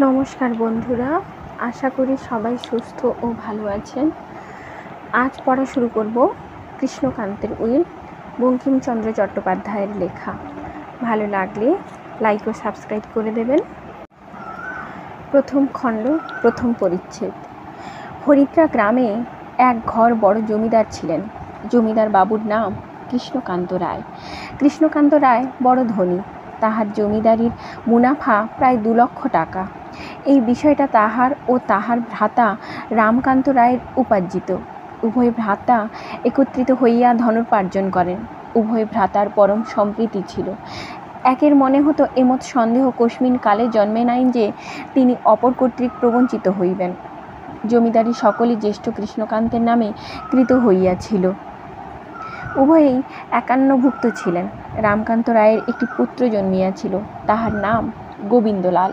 নমস্কার বন্ধুরা, আশা করি সবাই সুস্থ ও ভালো আছেন। আজ পড়া শুরু করব কৃষ্ণকান্তের উইল, বঙ্কিমচন্দ্র চট্টোপাধ্যায়ের লেখা। ভালো লাগলে লাইক ও সাবস্ক্রাইব করে দেবেন। প্রথম খণ্ড, প্রথম পরিচ্ছেদ। হরিদ্রা গ্রামে এক ঘর বড় জমিদার ছিলেন। জমিদার বাবুর নাম কৃষ্ণকান্ত রায়। কৃষ্ণকান্ত রায় বড় ধনী। তাহার জমিদারির মুনাফা প্রায় 2 লক্ষ টাকা। এই বিষয়টা তাহার ও তাহার ভ্রাতা রামকান্ত রায়ের উপার্জিত। উভয় ভ্রাতা একত্রিত হইয়া ধনোপার্জন করেন। উভয় ভ্রাতার পরম সম্প্রীতি ছিল। একের মনে হতো এমত সন্দেহ কস্মিন কালে জন্মে নাই যে তিনি অপর কর্তৃক প্রবঞ্চিত হইবেন। জমিদারি সকলই জ্যেষ্ঠ কৃষ্ণকান্তের নামে কৃত হইয়াছিল। উভয়েই 51ভুক্ত ছিলেন। রামকান্ত রায়ের একটি পুত্র জন্মিয়াছিল, তাহার নাম গোবিন্দলাল।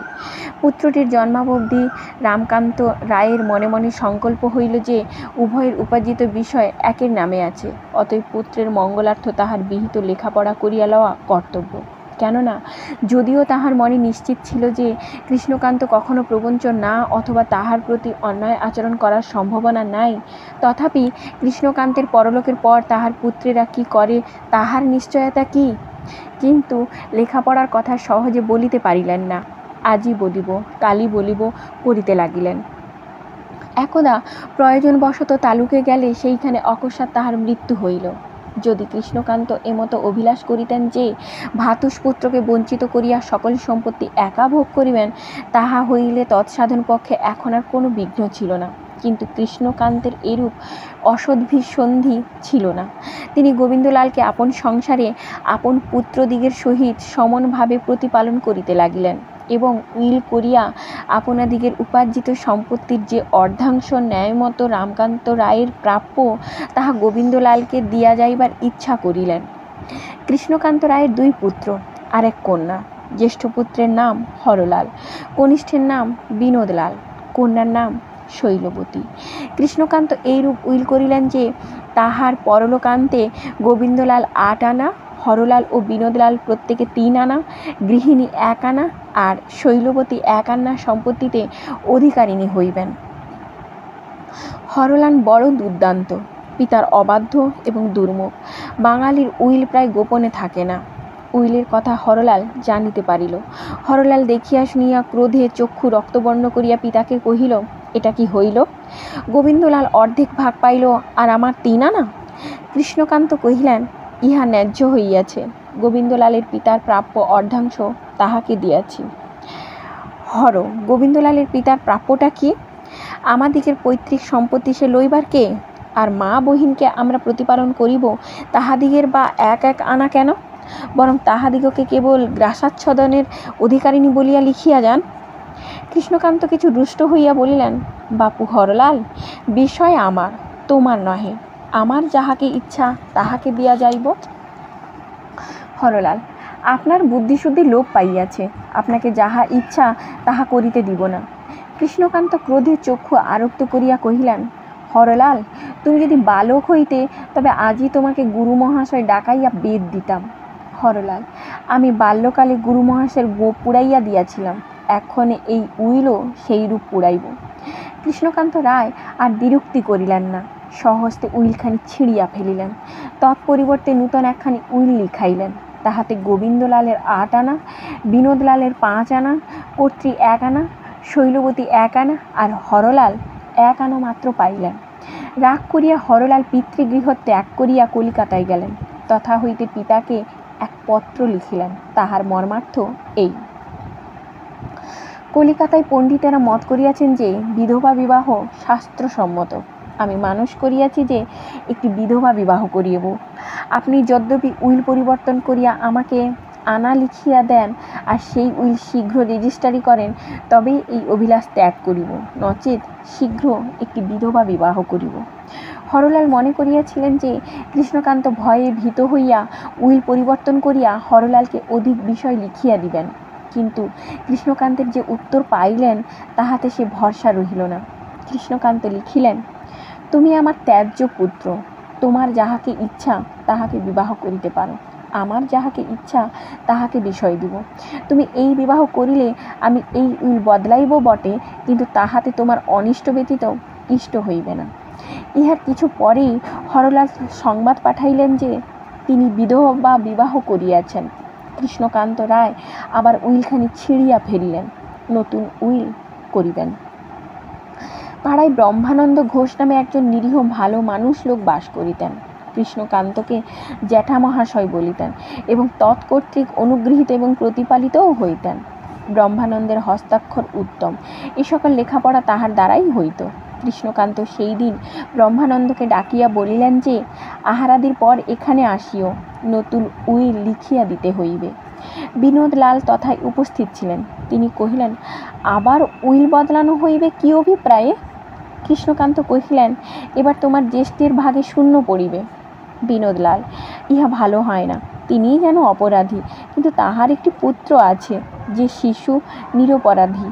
পুত্রটির জন্মাবধি রামকান্ত রায়ের মনে মনে সংকল্প হইল যে উভয়ের উপার্জিত বিষয় একের নামে আছে, অতএব পুত্রের মঙ্গলার্থ তাহার বিহিত লেখাপড়া করিয়া লওয়া কর্তব্য। কেননা যদিও তাহার মনে নিশ্চিত ছিল যে কৃষ্ণকান্ত কখনো প্রবঞ্চন না অথবা তাহার প্রতি অন্যায় আচরণ করার সম্ভাবনা নাই, তথাপি কৃষ্ণকান্তের পরলোকের পর তাহার পুত্রেরা কি করে তাহার নিশ্চয়তা কি? কিন্তু লেখাপড়ার কথা সহজে বলিতে পারিলেন না। আজই বলিব, কালই বলিব করিতে লাগিলেন। একদা প্রয়োজনবশত তালুকে গেলে সেইখানে অকস্মাৎ তাহার মৃত্যু হইল। যদি কৃষ্ণকান্ত এমতো অভিলাষ করিতেন যে ভ্রাতুষ্পুত্রকে বঞ্চিত করিয়া সকল সম্পত্তি একা ভোগ করিবেন, তাহা হইলে তৎসাধন পক্ষে এখন আর কোনো বিঘ্ন ছিল না। কিন্তু কৃষ্ণকান্তের এরূপ অসদ্ভিসন্ধি ছিল না। তিনি গোবিন্দলালকে আপন সংসারে আপন পুত্রদিগের সহিত সমনভাবে প্রতিপালন করিতে লাগিলেন এবং উইল করিয়া আপনাদিগের উপার্জিত সম্পত্তির যে অর্ধাংশ ন্যায়মতো রামকান্ত রায়ের প্রাপ্য, তাহা গোবিন্দলালকে দিয়া যাইবার ইচ্ছা করিলেন। কৃষ্ণকান্ত রায়ের 2 পুত্র আর 1 কন্যা। জ্যেষ্ঠ পুত্রের নাম হরলাল, কনিষ্ঠের নাম বিনোদলাল, কন্যার নাম শৈলবতী। কৃষ্ণকান্ত এইরূপ উইল করিলেন যে তাহার পরলোকান্তে গোবিন্দলাল 8 আনা, হরলাল ও বিনোদলাল প্রত্যেকে 3 আনা, গৃহিণী 1 আনা আর শৈলবতী 1 আনা সম্পত্তিতে অধিকারিণী হইবেন। হরলাল বড় দুর্দান্ত, পিতার অবাধ্য এবং দুর্মুখ। বাঙালির উইল প্রায় গোপনে থাকে না। উইলের কথা হরলাল জানিতে পারিল। হরলাল দেখিয়া শুনিয়া ক্রোধে চক্ষু রক্তবর্ণ করিয়া পিতাকে কহিল, এটা কি হইল? গোবিন্দলাল অর্ধেক ভাগ পাইল আর আমার 3 আনা? কৃষ্ণকান্ত কহিলেন, ইহা ন্যায্য হইয়াছে। গোবিন্দলালের পিতার প্রাপ্য অর্ধাংশ তাহাকে দিয়াছি। হর, গোবিন্দলালের পিতার প্রাপ্যটা কি? আমাদিগের পৈতৃক সম্পত্তি সে লইবার কে? আর মা বহিনকে আমরা প্রতিপালন করিব, তাহাদিগের বা 1 আনা কেন? বরং তাহাদিগকে কেবল গ্রাসাচ্ছাদনের অধিকারিণী বলিয়া লিখিয়া যান। কৃষ্ণকান্ত কিছু রুষ্ট হইয়া বলিলেন, বাপু হরলাল, বিষয় আমার, তোমার নহে। আমার যাহাকে ইচ্ছা তাহাকে দিয়া যাইব। হরলাল, আপনার বুদ্ধিশুদ্ধি লোপ পাইয়াছে, আপনাকে যাহা ইচ্ছা তাহা করিতে দিব না। কৃষ্ণকান্ত ক্রোধে চক্ষু আরক্ত করিয়া কহিলেন, হরলাল, তুমি যদি বালক হইতে তবে আজই তোমাকে গুরু মহাশয় ডাকাইয়া বেদ দিতাম। হরলাল, আমি বাল্যকালে গুরু মহাশয়ের গোপ পুড়াইয়া দিয়াছিলাম, এখন এই উইলও সেই রূপ পুড়াইব। কৃষ্ণকান্ত রায় আর দ্বিরুক্তি করিলেন না, সহস্তে উইলখানি ছিঁড়িয়া ফেলিলেন। তৎপরিবর্তে নূতন একখানি উইল লিখাইলেন। তাহাতে গোবিন্দলালের 8 আনা, বিনোদলালের 5 আনা, কর্ত্রী 1 আনা, শৈলবতী 1 আনা আর হরলাল 1 আনা মাত্র পাইলেন। রাগ করিয়া হরলাল পিতৃগৃহ ত্যাগ করিয়া কলিকাতায় গেলেন। তথা হইতে পিতাকে এক পত্র লিখিলেন। তাহার মর্মার্থ এই: কলিকাতায় পণ্ডিতেরা মত করিয়াছেন যে বিধবা বিবাহ শাস্ত্রসম্মত। আমি মানুষ করিয়াছি যে একটি বিধবা বিবাহ করিব। আপনি যদ্যপি উইল পরিবর্তন করিয়া আমাকে আনা লিখিয়া দেন আর সেই উইল শীঘ্র রেজিস্ট্রারি করেন, তবেই এই অভিলাষ ত্যাগ করিব, নচেত শীঘ্র একটি বিধবা বিবাহ করিব। হরলাল মনে করিয়াছিলেন যে কৃষ্ণকান্ত ভয়ে ভীত হইয়া উইল পরিবর্তন করিয়া হরলালকে অধিক বিষয় লিখিয়া দিবেন। কিন্তু কৃষ্ণকান্তের যে উত্তর পাইলেন তাহাতে সে ভরসা রহিল না। কৃষ্ণকান্ত লিখিলেন, তুমি আমার ত্যায্য পুত্র, তোমার যাহাকে ইচ্ছা তাহাকে বিবাহ করিতে পারো। আমার যাহাকে ইচ্ছা তাহাকে বিষয় দিব। তুমি এই বিবাহ করিলে আমি এই উইল বদলাইব বটে, কিন্তু তাহাতে তোমার অনিষ্ট ব্যতীত ইষ্ট হইবে না। ইহার কিছু পরেই হরলাল সংবাদ পাঠাইলেন যে তিনি বিধবা বিবাহ করিয়াছেন। কৃষ্ণকান্ত রায় আবার উইলখানি ছিঁড়িয়া ফেলিলেন, নতুন উইল করিবেন। পাড়ায় ব্রহ্মানন্দ ঘোষ নামে একজন নিরীহ ভালো মানুষ লোক বাস করিতেন। কৃষ্ণকান্তকে জ্যাঠা মহাশয় বলিতেন এবং তৎকর্তৃক অনুগৃহীত এবং প্রতিপালিতও হইতেন। ব্রহ্মানন্দের হস্তাক্ষর উত্তম, এ সকল লেখাপড়া তাহার দ্বারাই হইত। কৃষ্ণকান্ত সেই দিন ব্রহ্মানন্দকে ডাকিয়া বলিলেন যে আহারাদির পর এখানে আসিও, নতুন উইল লিখিয়া দিতে হইবে। বিনোদলাল তথায় উপস্থিত ছিলেন। তিনি কহিলেন, আবার উইল বদলানো হইবে কি অভিপ্রায়ে? কৃষ্ণকান্ত কহিলেন, এবার তোমার জ্যেষ্ঠের ভাগে শূন্য পড়িবে। বিনোদলাল, ইহা ভালো হয় না, তিনিই যেন অপরাধী, কিন্তু তাহার একটি পুত্র আছে যে শিশু নিরপরাধী,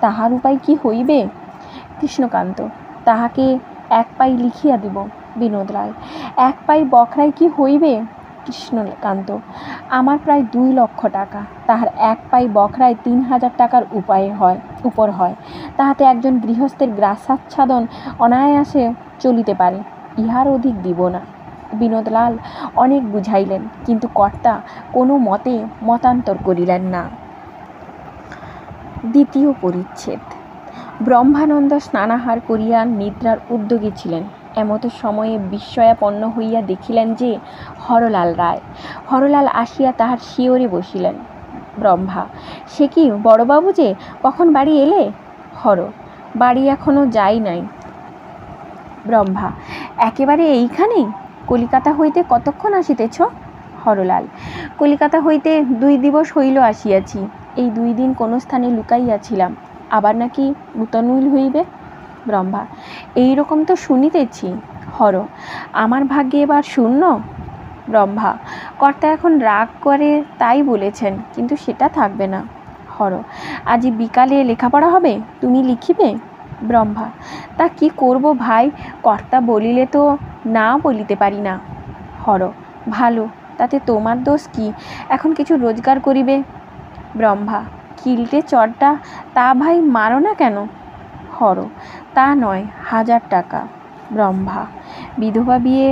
তাহার উপায় কি হইবে? কৃষ্ণকান্ত, তাহাকে 1 পাই লিখিয়া দিব। বিনোদলাল, 1 পাই বখরায় কি হইবে? কৃষ্ণকান্ত, আমার প্রায় 2 লক্ষ টাকা, তাহার 1 পাই বখরায় 3000 টাকার উপর হয়, তাহাতে একজন গৃহস্থের গ্রাসাচ্ছাদন অনায়াসে চলিতে পারে, ইহার অধিক দিব না। বিনোদলাল অনেক বুঝাইলেন, কিন্তু কর্তা কোনো মতে মতান্তর করিলেন না। দ্বিতীয় পরিচ্ছেদ। ব্রহ্মানন্দ স্নানাহার করিয়া নিদ্রার উদ্যোগী ছিলেন। এমত সময়ে বিস্ময়াপন্ন হইয়া দেখিলেন যে হরলাল রায়। হরলাল আসিয়া তাহার শিয়রে বসিলেন। ব্রহ্মা, সে কি বড়বাবু যে, কখন বাড়ি এলে? হর, বাড়ি এখনো যাই নাই। ব্রহ্মা, একেবারে এইখানেই? কলিকাতা হইতে কতক্ষণ আসিতেছ? হরলাল, কলিকাতা হইতে 2 দিবস হইল আসিয়াছি। এই 2 দিন কোন স্থানে লুকাইয়াছিলাম, আবার নাকি নূতন উইল হইবে। ব্রহ্মা, এইরকম তো শুনিতেছি। হর, আমার ভাগ্যে এবার শূন্য। ব্রহ্মা, কর্তা এখন রাগ করে তাই বলেছেন, কিন্তু সেটা থাকবে না। হর, আজ বিকালে লেখাপড়া হবে, তুমি লিখিবে? ব্রহ্মা, তা কি করব ভাই, কর্তা বলিলে তো না বলিতে পারি না। হর, ভালো, তাতে তোমার দোষ কি, এখন কিছু রোজগার করিবে। ব্রহ্মা, কিলটে চরটা তা ভাই মারো না কেন? হর, তা নয়, 1000 টাকা। ব্রহ্মা, বিধবা বিয়ে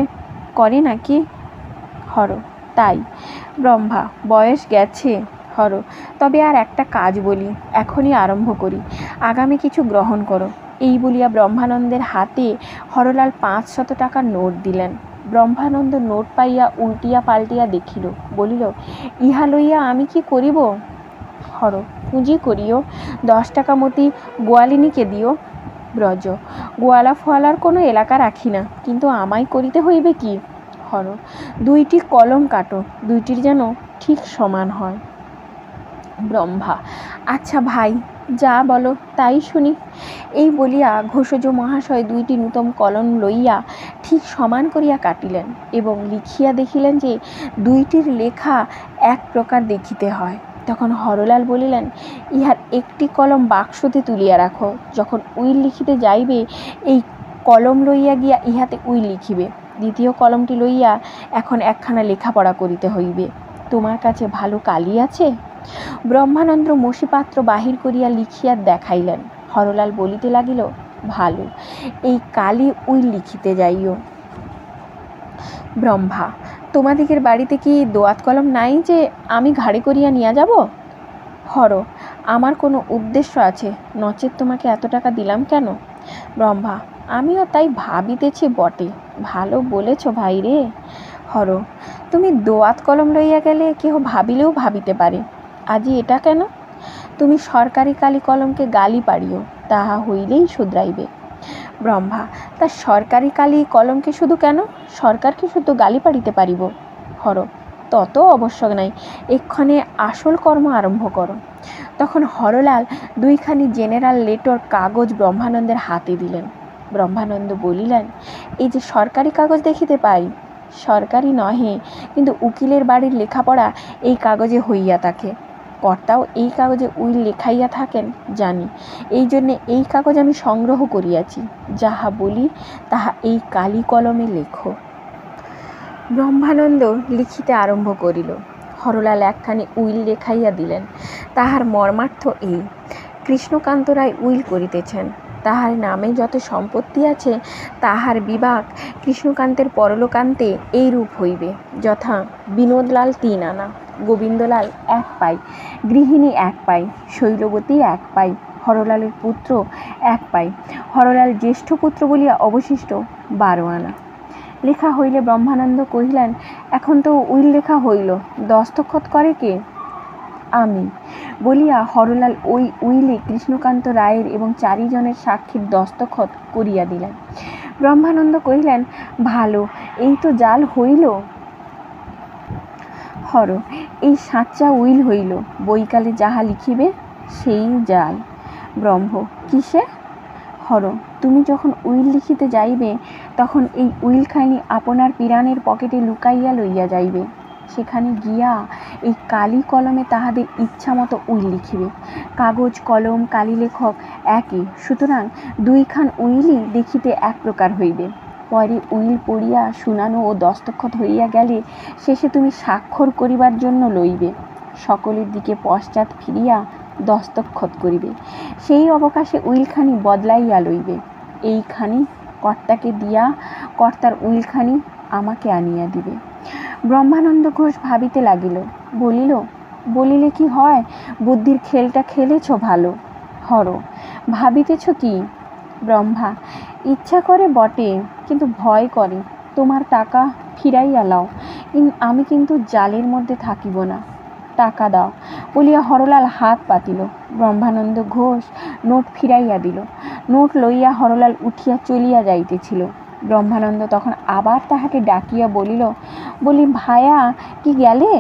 করে নাকি? হর, তাই। ব্রহ্মা, বয়স গেছে। হর, তবে আর একটা কাজ বলি, এখনই আরম্ভ করি, আগামী কিছু গ্রহণ করো। এই বলিয়া ব্রহ্মানন্দের হাতে হরলাল 500 টাকার নোট দিলেন। ব্রহ্মানন্দ নোট পাইয়া উল্টিয়া পাল্টিয়া দেখিল, বলিল, ইহা লইয়া আমি কি করিব? হর, পুঁজি করিও, 10 টাকা মতি গোয়ালিনীকে দিও। ব্রজ, গোয়ালা ফোয়ালার কোনো এলাকা রাখি না, কিন্তু আমায় করিতে হইবে কি? হর, 2টি কলম কাটো, 2টির যেন ঠিক সমান হয়। ব্রহ্মা, আচ্ছা ভাই, যা বলো তাই শুনি। এই বলিয়া ঘোষজ মহাশয় 2টি নূতন কলম লইয়া ঠিক সমান করিয়া কাটিলেন এবং লিখিয়া দেখিলেন যে 2টির লেখা এক প্রকার দেখিতে হয়। তখন হরলাল বলিলেন, ইহার একটি কলম বাক্সতে তুলিয়া রাখো, যখন উইল লিখিতে যাইবে এই কলম লইয়া গিয়া ইহাতে উইল লিখিবে। দ্বিতীয় কলমটি লইয়া এখন একখানা লেখাপড়া করিতে হইবে। তোমার কাছে ভালো কালি আছে? ব্রহ্মানন্দ মসিপাত্র বাহির করিয়া লিখিয়া দেখাইলেন। হরলাল বলিতে লাগিল, ভালো, এই কালি উইল লিখিতে যাইও। ব্রহ্মা, তোমাদিগের বাড়িতে কি দোয়াত কলম নাই যে আমি ঘাড়ে করিয়া নিয়া যাব? হর, আমার কোনো উদ্দেশ্য আছে, নচেৎ তোমাকে এত টাকা দিলাম কেন? ব্রহ্মা, আমিও তাই ভাবিতেছি বটে, ভালো বলেছ ভাই রে। হর, তুমি দোয়াত কলম লইয়া গেলে কেহ ভাবিলেও ভাবিতে পারে, আজি এটা কেন? তুমি সরকারি কালি কলমকে গালি পাড়িও, তাহা হইলেই শুধরাইবে। ব্রহ্মা, তা সরকারি কালি কলমকে শুধু কেন, সরকারকে শুধু গালি পাড়িতে পারিব? হর, তত আবশ্যক নাই, এক্ষণে আসল কর্ম আরম্ভ করো। তখন হরলাল 2খানি জেনারেল লেটার কাগজ ব্রহ্মানন্দের হাতে দিলেন। ব্রহ্মানন্দ বলিলেন, এই যে সরকারি কাগজ দেখিতে পাই, সরকারি নহে, কিন্তু উকিলের বাড়ির লেখাপড়া এই কাগজে হইয়া থাকে। কর্তাও এই কাগজে উইল লেখাইয়া থাকেন জানি, এই জন্যে এই কাগজ আমি সংগ্রহ করিয়াছি। যাহা বলি তাহা এই কালি কলমে লেখো। ব্রহ্মানন্দ লিখিতে আরম্ভ করিল। হরলাল একখানি উইল লেখাইয়া দিলেন। তাহার মর্মার্থ এই, কৃষ্ণকান্ত রায় উইল করিতেছেন, তাহার নামে যত সম্পত্তি আছে তাহার বিভাগ কৃষ্ণকান্তের পরলোকান্তে এইরূপ হইবে, যথা বিনোদলাল 3 আনা, গোবিন্দলাল 1 পাই, গৃহিণী 1 পাই, শৈলবতী 1 পাই, হরলালের পুত্র 1 পাই, হরলাল জ্যেষ্ঠ পুত্র বলিয়া অবশিষ্ট 12 আনা। লেখা হইলে ব্রহ্মানন্দ কহিলেন, এখন তো উইল লেখা হইল, দস্তখত করে কে? আমি, বলিয়া হরলাল ওই উইলে কৃষ্ণকান্ত রায়ের এবং 4 জনের সাক্ষীর দস্তখত করিয়া দিলেন। ব্রহ্মানন্দ কহিলেন, ভালো, এই তো জাল হইল। হর, এই সাচ্চা উইল হইল, বৈকালে যাহা লিখিবে সেই জাল। ব্রহ্ম, কিসে? হর, তুমি যখন উইল লিখিতে যাইবে তখন এই উইলখানি আপনার পিরানের পকেটে লুকাইয়া লইয়া যাইবে। সেখানে গিয়া এই কালি কলমে তাহাদের ইচ্ছা মতো উইল লিখিবে। কাগজ কলম কালি লেখক একই, সুতরাং 2 খান উইলই দেখিতে এক প্রকার হইবে। পরে উইল পড়িয়া শুনানো ও দস্তখত হইয়া গেলে শেষে তুমি স্বাক্ষর করিবার জন্য লইবে। সকলের দিকে পশ্চাৎ ফিরিয়া দস্তখত করিবে। সেই অবকাশে উইলখানি বদলাইয়া লইবে। এইখানি কর্তাকে দিয়া কর্তার উইলখানি আমাকে আনিয়া দিবে। ব্রহ্মানন্দ ঘোষ ভাবিতে লাগিল। বলিলে কি হয়, বুদ্ধির খেলটা খেলেছ ভালো। হর, ভাবিতেছ কি? ব্রহ্মা, ইচ্ছা করে বটে, কিন্তু ভয় করে তোমার টাকা ফিরাইয়া লাও, আমি কিন্তু জালের মধ্যে থাকিব না, টাকা দাও, বলিয়া হরলাল হাত পাতিল। ব্রহ্মানন্দ ঘোষ নোট ফিরাইয়া দিল। নোট লইয়া হরলাল উঠিয়া চলিয়া যাইতেছিল। ব্রহ্মানন্দ তখন আবার তাহাকে ডাকিয়া বলি ভায়া, কি গেলে?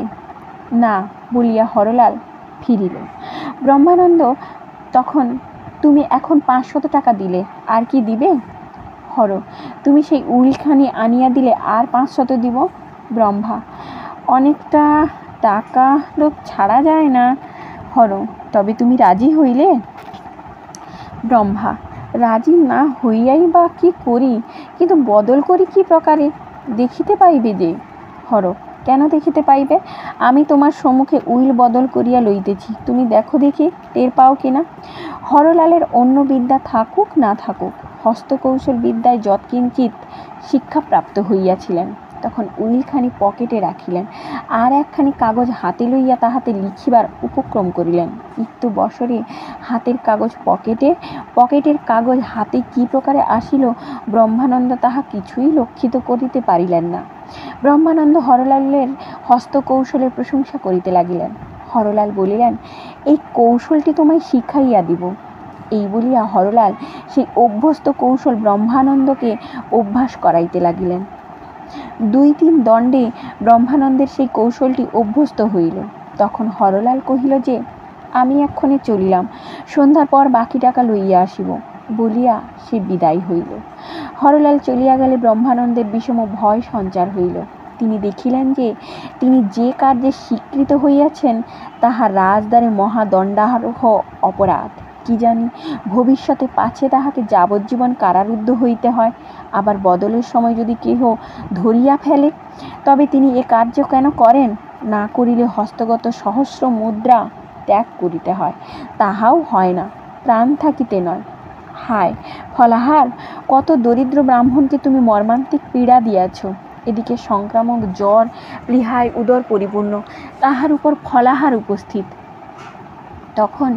না, বলিয়া হরলাল ফিরিল। ব্রহ্মানন্দ তখন, তুমি এখন 500 টাকা দিলে, আর কি দিবে? হর, তুমি সেই উইলখানি আনিয়া দিলে আর 500 দিব। ব্রহ্মা, অনেকটা টাকা লোক ছাড়া যায় না। হর, তবে তুমি রাজি হইলে? ব্রহ্মা, রাজি না হইয়াই বা কি করি, কিন্তু বদল করি কি প্রকারে, দেখিতে পাইবে যে। হর, কেন দেখিতে পাইবে? আমি তোমার সম্মুখে উইল বদল করিয়া লইতেছি, তুমি দেখো দেখি টের পাও কিনা। হরলালের অন্য বিদ্যা থাকুক না থাকুক, হস্তকৌশল বিদ্যায় যৎকিঞ্চিৎ শিক্ষাপ্রাপ্ত হইয়াছিলেন। তখন উইলখানি পকেটে রাখিলেন, আর একখানি কাগজ হাতে লইয়া তাহাতে লিখিবার উপক্রম করিলেন। ইত্যু বছরে হাতের কাগজ পকেটের কাগজ হাতে কি প্রকারে আসিল, ব্রহ্মানন্দ তাহা কিছুই লক্ষিত করিতে পারিলেন না। ব্রহ্মানন্দ হরলালের হস্তকৌশলের প্রশংসা করিতে লাগিলেন। হরলাল বলিলেন, এই কৌশলটি তোমায় শিখাইয়া দিব। এই বলিয়া হরলাল সেই অভ্যস্ত কৌশল ব্রহ্মানন্দকে অভ্যাস করাইতে লাগিলেন। 2-3 দণ্ডে ব্রহ্মানন্দের সেই কৌশলটি অভ্যস্ত হইল। তখন হরলাল কহিল যে, আমি এক্ষণে চলিলাম, সন্ধ্যার পর বাকি টাকা লইয়া আসিব, বলিয়া সে বিদায় হইল। হরলাল চলিয়া গেলে ব্রহ্মানন্দের বিষম ভয় সঞ্চার হইল। তিনি দেখিলেন যে তিনি যে কার্যে স্বীকৃত হইয়াছেন তাহা রাজদ্বারে মহাদণ্ডারোহ অপরাধ। কি জানি ভবিষ্যতে পাছে তাহাকে যাবজ্জীবন কারারুদ্ধ হইতে হয়। আবার বদলের সময় যদি কেহ ধরিয়া ফেলে, তবে তিনি এ কার্য কেন করেন, না করিলে হস্তগত সহস্র মুদ্রা ত্যাগ করিতে হয়, তাহাও হয় না, প্রাণ থাকিতে নয়। হায় ফলাহার, কত দরিদ্র ব্রাহ্মণকে তুমি মর্মান্তিক পীড়া দিয়াছ। এদিকে সংক্রামক জ্বর, প্লীহায় উদর পরিপূর্ণ, তাহার উপর ফলাহার উপস্থিত। তখন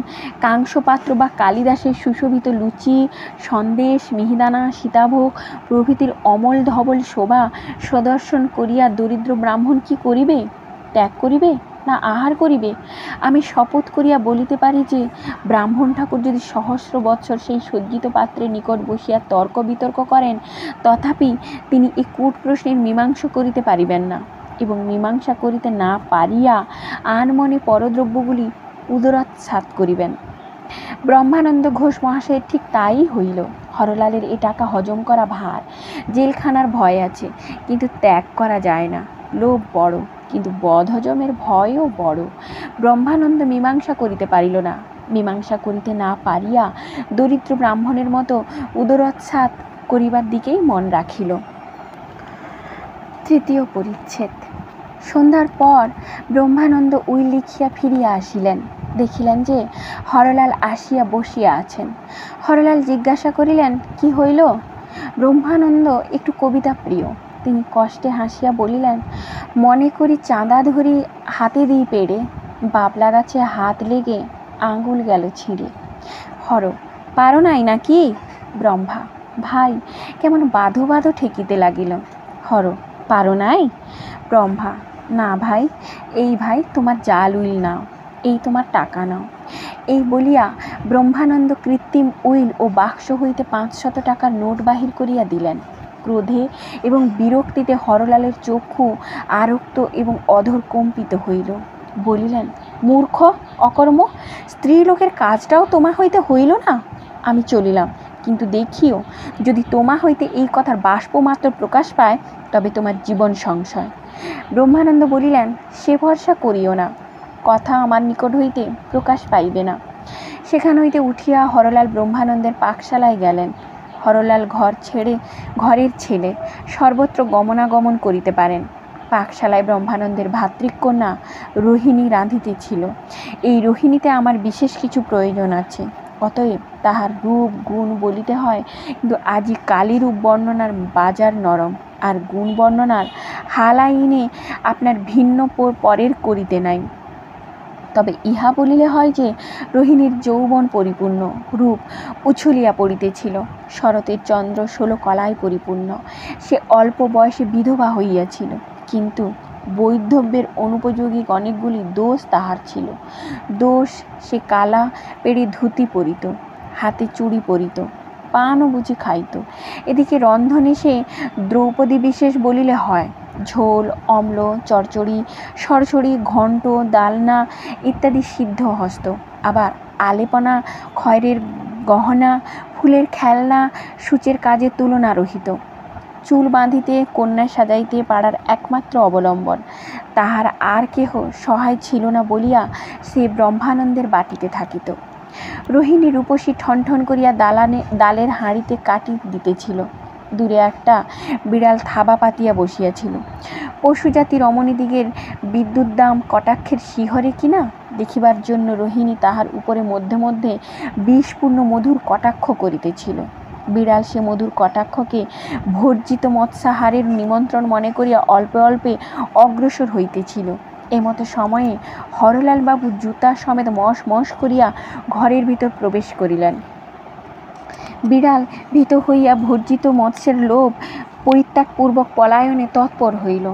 কাংসপাত্র বা কালিদাসের সুশোভিত লুচি, সন্দেশ, মিহিদানা, সীতাভোগ প্রভৃতির অমল ধবল শোভা প্রদর্শন করিয়া দরিদ্র ব্রাহ্মণ কি করিবে? ত্যাগ করিবে না আহার করিবে? আমি শপথ করিয়া বলিতে পারি যে ব্রাহ্মণ ঠাকুর যদি সহস্র বৎসর সেই সজ্জিত পাত্রের নিকট বসিয়া তর্ক বিতর্ক করেন, তথাপি তিনি এই কূট প্রশ্নের মীমাংসা করিতে পারিবেন না, এবং মীমাংসা করিতে না পারিয়া আনমনে পরদ্রব্যগুলি উদরাচ্ছাদ করিবেন। ব্রহ্মানন্দ ঘোষ মহাশয়ের ঠিক তাই হইল। হরলালের এ টাকা হজম করা ভার, জেলখানার ভয় আছে, কিন্তু ত্যাগ করা যায় না। লোভ বড়, কিন্তু বদহজমের ভয়ও বড়। ব্রহ্মানন্দ মীমাংসা করিতে পারিল না। মীমাংসা করিতে না পারিয়া দরিদ্র ব্রাহ্মণের মতো উদরচ্ছাদ করিবার দিকেই মন রাখিল। তৃতীয় পরিচ্ছেদ। সন্ধ্যার পর ব্রহ্মানন্দ উইল লিখিয়া ফিরিয়া আসিলেন। দেখিলেন যে হরলাল আসিয়া বসিয়া আছেন। হরলাল জিজ্ঞাসা করিলেন, কি হইল? ব্রহ্মানন্দ একটু কবিতা প্রিয়। তিনি কষ্টে হাসিয়া বলিলেন, মনে করি চাঁদা ধরি হাতে দিই পেড়ে, বাবলা গাছে হাত লেগে আঙুল গেল ছিঁড়ে। হর, পারো নাই নাকি? ব্রহ্মা, ভাই কেমন বাঁধো বাঁধো ঠেকিতে লাগিল। হর, পারো নাই? ব্রহ্মা, না ভাই, এই ভাই তোমার জাল উইল নাও, এই তোমার টাকা নাও। এই বলিয়া ব্রহ্মানন্দ কৃত্রিম উইল ও বাক্স হইতে 500 টাকার নোট বাহির করিয়া দিলেন। ক্রোধে এবং বিরক্তিতে হরলালের চক্ষু আরক্ত এবং অধর কম্পিত হইল। বলিলেন, মূর্খ অকর্ম, স্ত্রী লোকের কাজটাও তোমা হইতে হইল না? আমি চলিলাম, কিন্তু দেখিও যদি তোমা হইতে এই কথার বাষ্প মাত্র প্রকাশ পায় তবে তোমার জীবন সংশয়। ব্রহ্মানন্দ বলিলেন, সে ভরসা করিও না, কথা আমার নিকট হইতে প্রকাশ পাইবে না। সেখান হইতে উঠিয়া হরলাল ব্রহ্মানন্দের পাকশালায় গেলেন। হরলাল ঘরের ছেলে, সর্বত্র গমনাগমন করিতে পারেন। পাকশালায় ব্রহ্মানন্দের ভাতৃকন্যা রোহিণী রাঁধিতেছিল। এই রোহিণীতে আমার বিশেষ কিছু প্রয়োজন আছে, অতএব তাহার রূপ গুণ বলিতে হয়, কিন্তু আজি কালীরূপ বর্ণনার বাজার নরম, আর গুণ বর্ণনার হালাইনে আপনার ভিন্ন পরের করিতে নাই। তবে ইহা বলিলে হয় যে রোহিণীর যৌবন পরিপূর্ণ, রূপ উছলিয়া পড়িতেছিল, শরতের চন্দ্র 16 কলায় পরিপূর্ণ। সে অল্প বয়সে বিধবা হইয়াছিল, কিন্তু বৈধব্যের অনুপযোগী অনেকগুলি দোষ তাহার ছিল। দোষ, সে কালা পেড়ে ধুতি পরিত, হাতে চুড়ি পরিত, পানও বুঝি খাইত। এদিকে রন্ধনে সে দ্রৌপদী বিশেষ বলিলে হয়। ঝোল, অম্ল, চচ্চড়ি, সরসরি, ঘণ্ট, ডালনা ইত্যাদি সিদ্ধ হস্ত। আবার আলেপনা, খয়েরের গহনা, ফুলের খেলনা, সূচের কাজে তুলনা রহিত। চুল বাঁধিতে, কন্যা সাজাইতে পাড়ার একমাত্র অবলম্বন। তাহার আর কেহ সহায় ছিল না বলিয়া সে ব্রহ্মানন্দের বাটিতে থাকিত। রোহিণী রূপসী ঠন ঠন করিয়া ডালের হাঁড়িতে কাটি দিতেছিল। দূরে একটা বিড়াল থাবা পাতিয়া বসিয়াছিল। পশুজাতি রমণীদিগের বিদ্যুদ্দাম কটাক্ষের শিহরে কিনা দেখিবার জন্য রোহিণী তাহার উপরে মধ্যে মধ্যে বিষপূর্ণ মধুর কটাক্ষ করিতেছিল। বিড়াল সে মধুর কটাক্ষকে ভর্জিত মৎস্যাহারের নিমন্ত্রণ মনে করিয়া অল্পে অল্পে অগ্রসর হইতেছিল। এমতো সময়ে হরলাল বাবু জুতা সমেত মশ মশ করিয়া ঘরের ভিতর প্রবেশ করিলেন। বিড়াল ভীত হইয়া ভর্জিত মৎস্যের লোভ পরিত্যাগপূর্বক পলায়নে তৎপর হইল।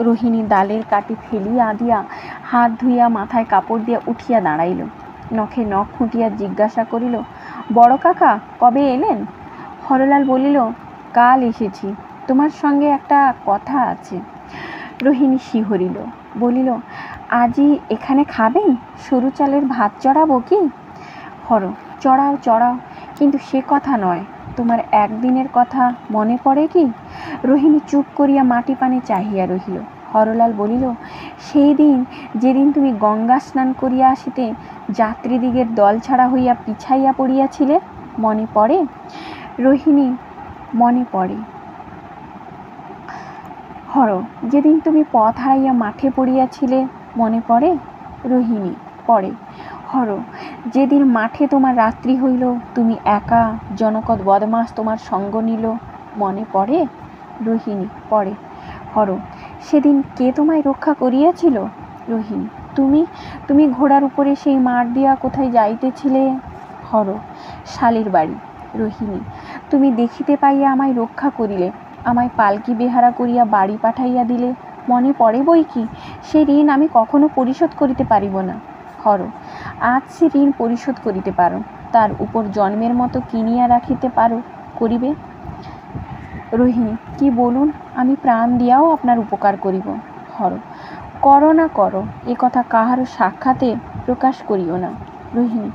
রোহিণী ডালের কাটি ফেলিয়া দিয়া হাত ধুইয়া মাথায় কাপড় দিয়া উঠিয়া দাঁড়াইল। নখে নখ খুঁটিয়া জিজ্ঞাসা করিল, বড় কাকা কবে এলেন? হরলাল বলিল, কাল এসেছি, তোমার সঙ্গে একটা কথা আছে। রোহিণী শিহরিল, বলিল, আজই এখানে খাবেন? সরু চালের ভাত চড়াবো কি? হর, চড়াও চড়াও, কিন্তু সে কথা নয়, তোমার একদিনের কথা মনে পড়ে কি? রোহিণী চুপ করিয়া মাটি পানে চাহিয়া রহিল। হরলাল বলিল, সেই দিন যেদিন তুমি গঙ্গা স্নান করিয়া আসিতে যাত্রীদিগের দল ছাড়া হইয়া পিছাইয়া পড়িয়াছিলে, মনে পড়ে? রোহিণী, মনে পড়ে। হর, যেদিন তুমি পথ হারাইয়া মাঠে পড়িয়াছিলে, মনে পড়ে? রোহিণী, পড়ে। হর, যেদিন মাঠে তোমার রাত্রি হইল, তুমি একা, জনকদ বদমাস তোমার সঙ্গ নিল, মনে পড়ে? রোহিণী, পড়ে। হর, সেদিন কে তোমায় রক্ষা করিয়াছিল? রোহিণী, তুমি ঘোড়ার উপরে সেই মাঠ দিয়া কোথায় যাইতেছিলে? হর, শালীর বাড়ি। রোহিণী, তুমি দেখিতে পাইয়া আমায় রক্ষা করিলে, আমায় পালকি বেহারা করিয়া বাড়ি পাঠাইয়া দিলে, মনে পড়ে বই কি? সে ঋণ আমি কখনো পরিশোধ করিতে পারিব না। হর, আজ সে ঋণ পরিশোধ করিতে পারো, তার উপর জন্মের মতো কিনিয়া রাখিতে পারো, করিবে? রোহিণী, কি বলুন, আমি প্রাণ দিয়াও আপনার উপকার করিব। হর, করো না করো, এ কথা কাহারও সাক্ষাতে প্রকাশ করিও না। রোহিণী,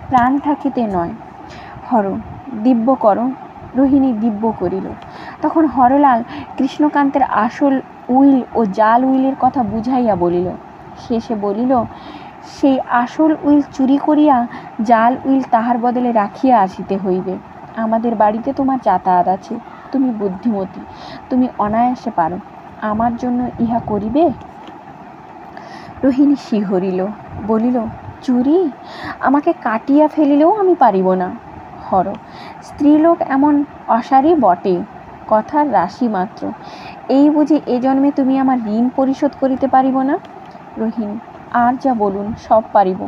প্রাণ থাকিতে নয়। হর, দিব্য করো। রোহিণী দিব্য করিল। তখন হরলাল কৃষ্ণকান্তের আসল উইল ও জাল উইলের কথা বুঝাইয়া বলিল। শেষে বলিল, সেই আসল উইল চুরি করিয়া জাল উইল তাহার বদলে রাখিয়া আসিতে হইবে। আমাদের বাড়িতে তোমার যাতায়াত আছে, তুমি বুদ্ধিমতী, তুমি অনায়াসে পারো। আমার জন্য ইহা করিবে? রোহিণী শিহরিল, বলিল, চুরি? আমাকে কাটিয়া ফেলিলেও আমি পারিব না। হর, স্ত্রীলোক এমন অসারই বটে, কথার রাশি মাত্র। এই বুঝি এ জন্মে তুমি আমার ঋণ পরিশোধ করিতে পারিব না? রোহিণী, আর যা বলুন সব পারিব।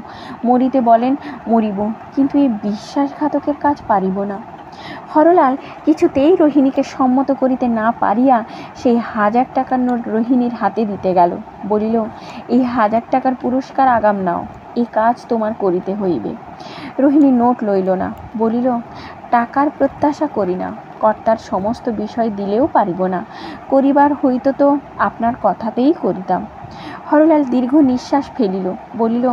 মরিতে বলেন মরিব, কিন্তু এই বিশ্বাসঘাতকের কাজ পারিব না। হরলাল কিছুতেই রোহিণীকে সম্মত করিতে না পারিয়া সেই 1000 টাকার নোট রোহিণীর হাতে দিতে গেল। বলিল, এই 1000 টাকার পুরস্কার আগাম নাও, এই কাজ তোমার করিতে হইবে। রোহিণী নোট লইল না, বলিল, টাকার প্রত্যাশা করি না, কর্তার সমস্ত বিষয় দিলেও পারিব না, করিবার হইত তো আপনার কথাতেই করিতাম। হরলাল দীর্ঘ নিঃশ্বাস ফেলিল, বলিল,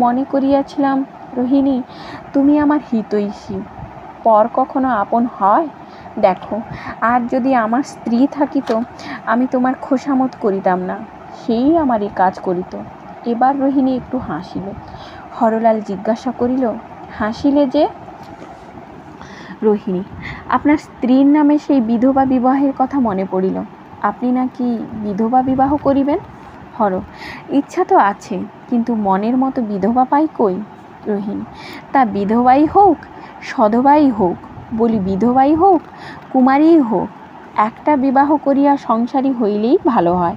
মনে করিয়াছিলাম রোহিণী তুমি আমার হিতৈষী, পর কখনো আপন হয়? দেখো, আর যদি আমার স্ত্রী থাকিত আমি তোমার খোসামত করিতাম না, সেই আমার এই কাজ করিত। এবার রোহিণী একটু হাসিল। হরলাল জিজ্ঞাসা করিল, হাসিলে যে? রোহিণী, আপনার স্ত্রীর নামে সেই বিধবা বিবাহের কথা মনে পড়িল। আপনি নাকি বিধবা বিবাহ করিবেন? হর, ইচ্ছা তো আছে, কিন্তু মনের মতো বিধবা পাই কই? রোহিণী, তা বিধবাই হোক সধবাই হোক, বলি বিধবাই হোক কুমারীই হোক, একটা বিবাহ করিয়া সংসারী হইলেই ভালো হয়।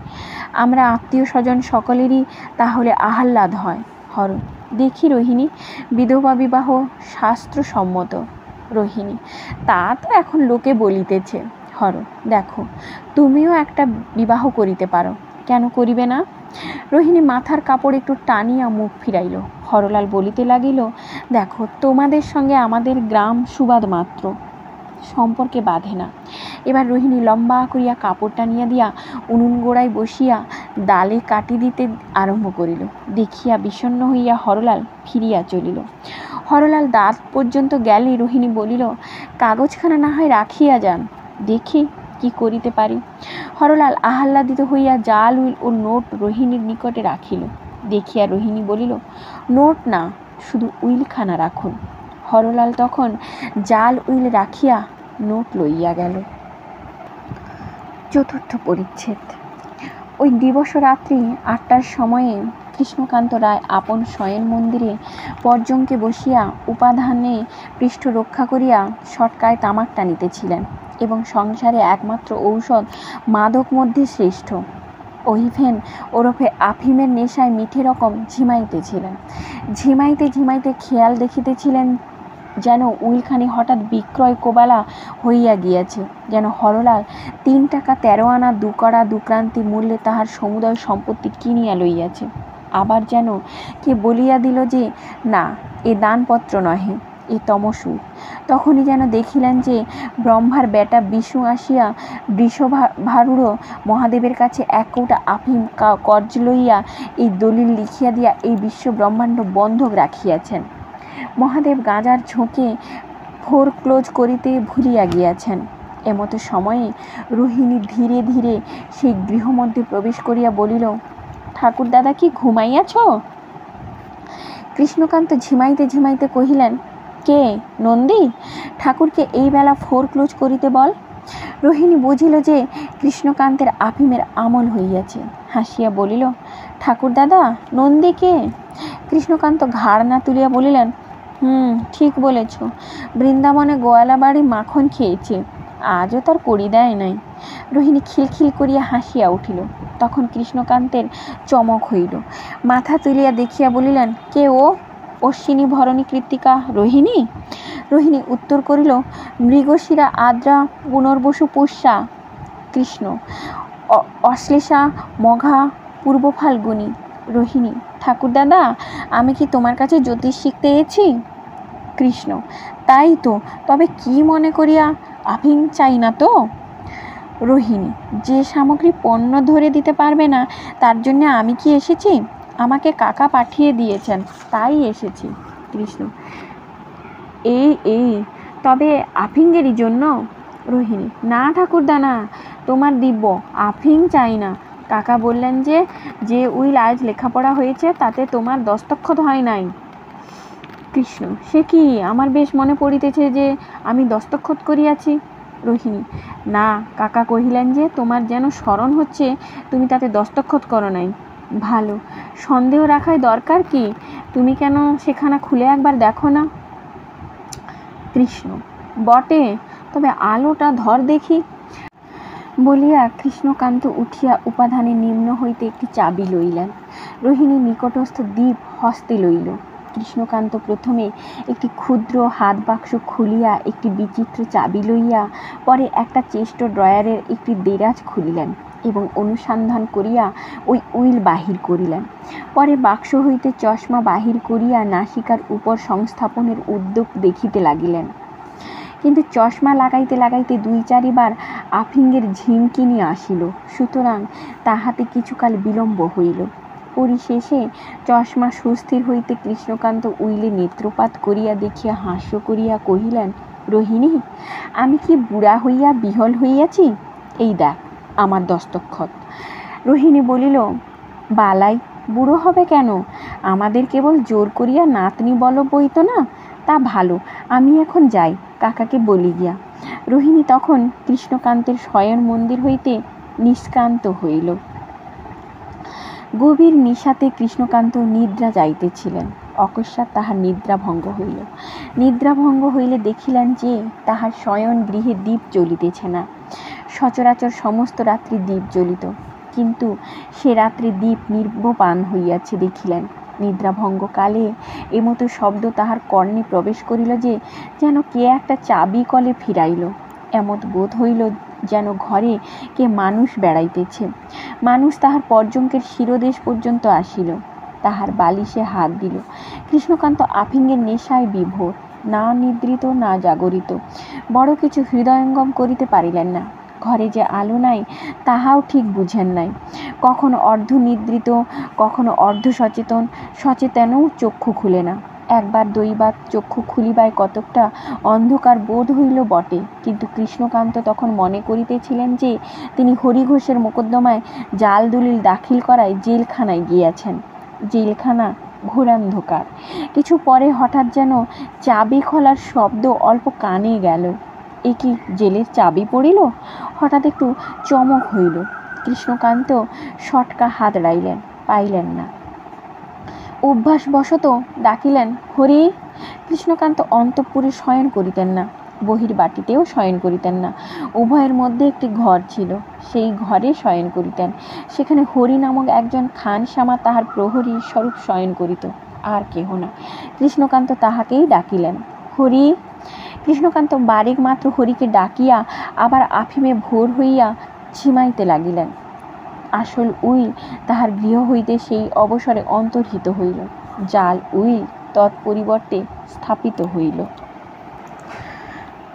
আমরা আত্মীয় স্বজন সকলেরই তাহলে আহ্লাদ হয়। হর, দেখি রোহিণী, বিধবা বিবাহ শাস্ত্রসম্মত। রোহিণী, তা তো এখন লোকে বলিতেছে। হর, দেখো, তুমিও একটা বিবাহ করিতে পারো, কেন করিবে না? রোহিণী মাথার কাপড় একটু টানিয়া মুখ ফিরাইল। হরলাল বলিতে লাগিল, দেখো, তোমাদের সঙ্গে আমাদের গ্রাম সুবাদ মাত্র, সম্পর্কে বাঁধে না। এবার রোহিণী লম্বা করিয়া কাপড় টানিয়া দিয়া উনুন গোড়ায় বসিয়া ডালে কাটি দিতে আরম্ভ করিল। দেখিয়া বিষণ্ণ হইয়া হরলাল ফিরিয়া চলিল। হরলাল দাঁত পর্যন্ত গেলে রোহিণী বলিল, কাগজখানা না হয় রাখিয়া যান, দেখি কি করিতে পারি। হরলাল আহ্লাদিত হইয়া জাল উইল ও নোট রোহিণীর নিকটে রাখিল। দেখিয়া রোহিণী বলিল, নোট না, শুধু উইলখানা রাখুন। হরলাল তখন জাল উইল রাখিয়া নোট লইয়া গেল। চতুর্থ পরিচ্ছেদ। ওই দিবস রাত্রি 8টার সময়ে কৃষ্ণকান্ত রায় আপন শয়ন মন্দিরে পর্যঙ্কে বসিয়া উপাধানে পৃষ্ঠ রক্ষা করিয়া সটকায় তামাক টানিতেছিলেন এবং সংসারে একমাত্র ঔষধ মাদক মধ্যে শ্রেষ্ঠ ওহিফেন ওরফে আফিমের নেশায় মিঠে রকম ঝিমাইতেছিলেন। ঝিমাইতে ঝিমাইতে খেয়াল দেখিতেছিলেন যেন উইলখানি হঠাৎ বিক্রয় কোবালা হইয়া গিয়াছে, যেন হরলাল 3 টাকা 13 আনা 2 কড়া 2 ক্রান্তি মূল্যে তাহার সমুদয় সম্পত্তি কিনিয়া লইয়াছে। আবার যেন কে বলিয়া দিল যে, না, এ দানপত্র নহে, এ তমসুর। তখনই যেন দেখিলেন যে ব্রহ্মার বেটা বিষ্ণু আসিয়া বৃষভারূঢ় মহাদেবের কাছে 1 কৌটা আফিম কর্জ লইয়া এই দলিল লিখিয়া দিয়া এই বিশ্ব ব্রহ্মাণ্ড বন্ধক রাখিয়াছেন। মহাদেব গাঁজার ঝোঁকে ফোরক্লোজ করিতে ভুলিয়া গিয়াছেন। এমতো সময়ে রোহিণী ধীরে ধীরে সেই গৃহমধ্যে প্রবেশ করিয়া বলিল, ঠাকুর দাদা কি ঘুমাইয়াছ? কৃষ্ণকান্ত ঝিমাইতে ঝিমাইতে কহিলেন, কে, নন্দী? ঠাকুরকে এই বেলা ফোরক্লোজ করিতে বল। রোহিণী বুঝিল যে কৃষ্ণকান্তের আফিমের আমল হইয়াছে, হাসিয়া বলিল, ঠাকুর দাদা, নন্দী কে? কৃষ্ণকান্ত ঘাড় না তুলিয়া বলিলেন, ঠিক বলেছ, বৃন্দাবনে গোয়ালা বাড়ি মাখন খেয়েছে, আজও তার কড়ি দেয় নাই। রোহিণী খিলখিল করিয়া হাসিয়া উঠিল। তখন কৃষ্ণকান্তের চমক হইল। মাথা তুলিয়া দেখিয়া বলিলেন, কে ও? অশ্বিনী ভরণী কৃত্তিকা রোহিণী? রোহিণী উত্তর করিল, মৃগশিরা আদ্রা পুনর্বসু পুষ্যা। কৃষ্ণ, অশ্লেষা মঘা পূর্ব ফাল্গুনী। রোহিণী, ঠাকুর দাদা, আমি কি তোমার কাছে জ্যোতিষ শিখতে এসেছি? কৃষ্ণ, তাই তো, তবে কি মনে করিয়া? আফিম চাই না তো? রোহিণী, যে সামগ্রী পণ্য ধরে দিতে পারবে না তার জন্য আমি কি এসেছি? আমাকে কাকা পাঠিয়ে দিয়েছেন, তাই এসেছি। কৃষ্ণ, এই তবে আফিংয়েরই জন্য? রোহিণী, না ঠাকুরদা, না, তোমার দিব্য আফিং চাই না। কাকা বললেন যে উইল আজ লেখাপড়া হয়েছে তাতে তোমার দস্তখত হয় নাই। কৃষ্ণ, সে কি? আমার বেশ মনে পড়িতেছে যে আমি দস্তখত করিয়াছি। রোহিণী: না, কাকা কহিলেন যে তোমার যেন স্মরণ হচ্ছে তুমি তাতে দস্তখত করো নাই। ভালো, সন্দেহ রাখায় দরকার কি? তুমি কেন সেখানা খুলে একবার দেখো না? কৃষ্ণ: বটে, তবে আলোটা ধর দেখি। বলিয়া কৃষ্ণকান্ত উঠিয়া উপাধানে নিম্ন হইতে একটি চাবি লইলেন। রোহিণী নিকটস্থ দ্বীপ হস্তে লইল। কৃষ্ণকান্ত প্রথমে একটি ক্ষুদ্র হাত বাক্স খুলিয়া একটি বিচিত্র চাবি লইয়া পরে একটা চেষ্ট ড্রয়ারের একটি দেরাজ খুলিলেন এবং অনুসন্ধান করিয়া ওই উইল বাহির করিলেন। পরে বাক্স হইতে চশমা বাহির করিয়া নাসিকার উপর সংস্থাপনের উদ্যোগ দেখিতে লাগিলেন। কিন্তু চশমা লাগাইতে লাগাইতে 2-4বার আফিঙ্গের ঝিমকিনি আসিল, সুতরাং তাহাতে কিছুকাল বিলম্ব হইল। পরিশেষে চশমা সুস্থির হইতে কৃষ্ণকান্ত উইলে নেত্রপাত করিয়া দেখিয়া হাস্য করিয়া কহিলেন, রোহিণী, আমি কি বুড়া হইয়া বিহল হইয়াছি? এই দেখ আমার দস্তখত। রোহিণী বলিল, বালাই, বুড়ো হবে কেন? আমাদের কেবল জোর করিয়া নাতনি বলো বইতো না। তা ভালো, আমি এখন যাই, কাকাকে বলি গিয়া। রোহিণী তখন কৃষ্ণকান্তের শয়ন মন্দির হইতে নিষ্ক্রান্ত হইল। গভীর নিশাতে কৃষ্ণকান্ত নিদ্রা যাইতেছিলেন। অকস্মাৎ তাহার নিদ্রা ভঙ্গ হইল। নিদ্রা ভঙ্গ হইলে দেখিলেন যে তাহার শয়ন গৃহে দীপ জ্বলিতেছে না। সচরাচর সমস্ত রাত্রি দীপ জ্বলিত, কিন্তু সে রাত্রে দীপ নির্বপান হইয়াছে দেখিলেন। নিদ্রাভঙ্গকালে এমতো শব্দ তাহার কর্ণে প্রবেশ করিল যে যেন কে একটা চাবি কলে ফিরাইল। এমত বোধ হইল যেন ঘরে কে মানুষ বেড়াইতেছে। মানুষ তাহার পর্যঙ্কের শিরোদেশ পর্যন্ত আসিল, তাহার বালিশে হাত দিল। কৃষ্ণকান্ত আফিঙ্গের নেশায় বিভোর, না নিদ্রিত না জাগরিত, বড় কিছু হৃদয়ঙ্গম করিতে পারিলেন না। ঘরে যে আলো নাই তাহাও ঠিক বুঝেন নাই। কখনো অর্ধনিদ্রিত, কখনো অর্ধ সচেতন, সচেতনও চক্ষু খুলে না। একবার দৈবাত চক্ষু খুলিবায় কতকটা অন্ধকার বোধ হইল বটে, কিন্তু কৃষ্ণকান্ত তখন মনে করিতেছিলেন যে তিনি হরিঘোষের মোকদ্দমায় জাল দলিল দাখিল করায় জেলখানায় গিয়াছেন। জেলখানা ঘোরান্ধকার। কিছু পরে হঠাৎ যেন চাবি খোলার শব্দ অল্প কানে গেল। এ কি, জেলের চাবি পড়িল? হঠাৎ একটু চমক হইল। কৃষ্ণকান্ত সটকা হাত রাইলেন, পাইলেন না। অভ্যাসবশত ডাকিলেন, হরি। কৃষ্ণকান্ত অন্তঃপুরে শয়ন করিতেন না, বহির্বাটিতেও শয়ন করিতেন না। উভয়ের মধ্যে একটি ঘর ছিল, সেই ঘরে শয়ন করিতেন। সেখানে হরি নামক একজন খানসামা তাহার প্রহরী স্বরূপ শয়ন করিত, আর কেহ না। কৃষ্ণকান্ত তাহাকেই ডাকিলেন, হরি। কৃষ্ণকান্ত বারেক মাত্র হরিকে ডাকিয়া আবার আফিমে ভোর হইয়া ঝিমাইতে লাগিলেন। আসল উইল তাহার গৃহ হইতে সেই অবসরে অন্তর্হিত হইল। জাল উইল তৎপরিবর্তে স্থাপিত হইল।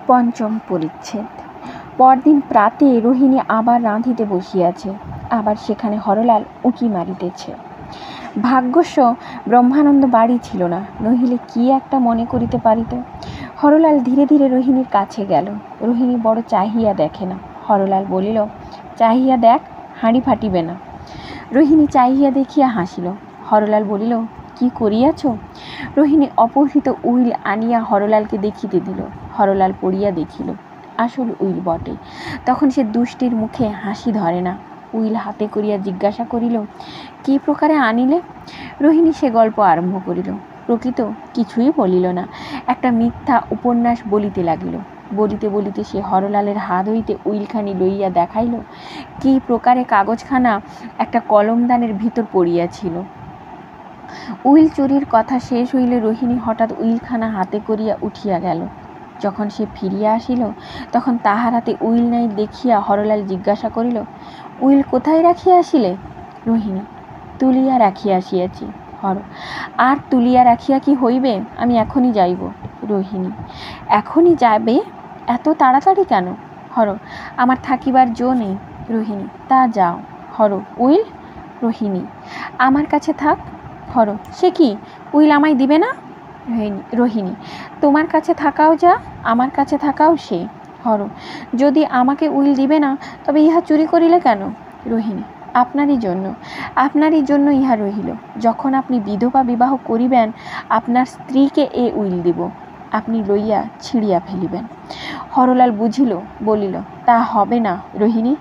পঞ্চম পরিচ্ছেদ। পরদিন প্রাতে রোহিণী আবার রাঁধিতে বসিয়াছে, আবার সেখানে হরলাল উঁকি মারিতেছে। ভাগ্যস্য ব্রহ্মানন্দ বাড়ি ছিল না, নহিলে কি একটা মনে করিতে পারিত। হরলাল ধীরে ধীরে রোহিণীর কাছে গেল। রোহিণী বড় চাহিয়া দেখে না। হরলাল বলিল, চাহিয়া দেখ, হাঁড়ি ফাটিবে না। রোহিণী চাহিয়া দেখিয়া হাসিল। হরলাল বলিল, কি করিয়াছ? রোহিণী অপহৃত উইল আনিয়া হরলালকে দেখিতে দিল। হরলাল পড়িয়া দেখিল, আসল উইল বটে। তখন সে দুষ্টির মুখে হাসি ধরে না। উইল হাতে করিয়া জিজ্ঞাসা করিল, কি প্রকারে আনিলে? রোহিণী সে গল্প আরম্ভ করিল। প্রকৃত কিছুই বলিল না, একটা মিথ্যা উপন্যাস বলিতে লাগিল। বলিতে বলিতে সে হরলালের হাত হইতে উইলখানি লইয়া দেখাইল, কি প্রকারে কাগজখানা একটা কলমদানের ভিতর পড়িয়াছিল। উইল চুরির কথা শেষ হইলে রোহিণী হঠাৎ উইলখানা হাতে করিয়া উঠিয়া গেল। যখন সে ফিরিয়া আসিল তখন তাহার হাতে উইল নাই দেখিয়া হরলাল জিজ্ঞাসা করিল, উইল কোথায় রাখিয়া আসিলে? রোহিণী, তুলিয়া রাখিয়া আসিয়াছি। হর, আর তুলিয়া রাখিয়া কি হইবে? আমি এখনই যাইব। রোহিণী, এখনই যাবে? এত তাড়াতাড়ি কেন? হর, আমার থাকিবার জো নেই। রোহিণী, তা যাও। হর, উইল? রোহিণী, আমার কাছে থাক। হর, সে কি, উইল আমায় দিবে না? রোহিণী, তোমার কাছে থাকাও যা, আমার কাছে থাকাও সে। হর, যদি আমাকে উইল দিবে না তবে ইহা চুরি করিলে কেন? রোহিণী, আপনারই জন্য ইহা রহিল। যখন আপনি বিধবা বিবাহ করিবেন আপনার স্ত্রীকে এ উইল দিব, আপনি লইয়া ছিঁড়িয়া ফেলিবেন। হরলাল বুঝিল, বলিল, তা হবে না রোহিণী,